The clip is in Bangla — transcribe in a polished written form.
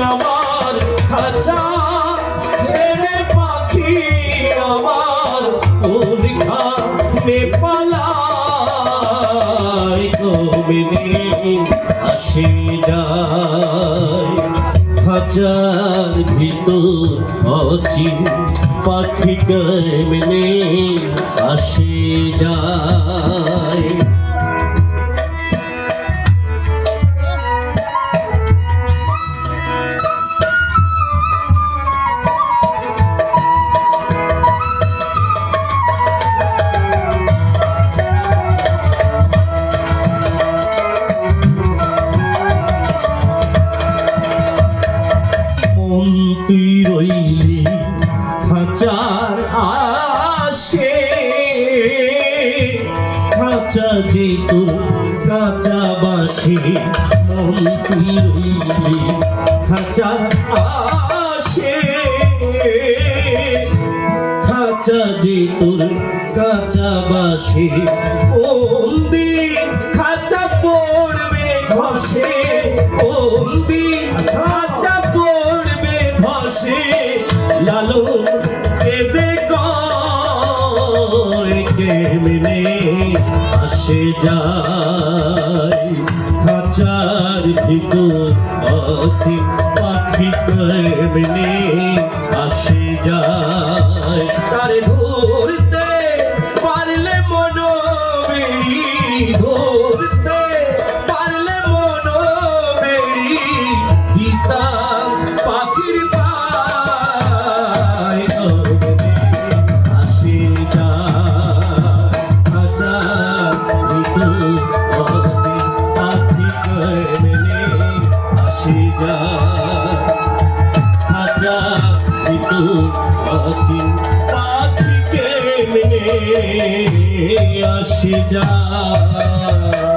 আমার খাঁচা ছেড়ে পাখি আমার কোনখানে পালায় কমনে আসে যায় খাঁচার ভিতর অচিন পাখি কেমনে আসে যায় তুই রইলি খাঁচার আসে খাঁচা যে তোর কাঁচা বাসে মন তুই রইলি খাঁচার আসে খাঁচা যে তোর কাঁচা বাসে কোন দিন খাঁচা পড়বে ঘষে কোন দিন খাঁচা লালন কেঁদে কয় কেমনে আসে যায় খাঁচার ভিতর অচিন পাখি কেমনে আসে যায় তারে ধরতে পারলে মনো বেড়ি ধরতে পারলে মনো বেড়ি দিতাম পাখির খাঁচা অচিন পাখি কেমনে আসে যায়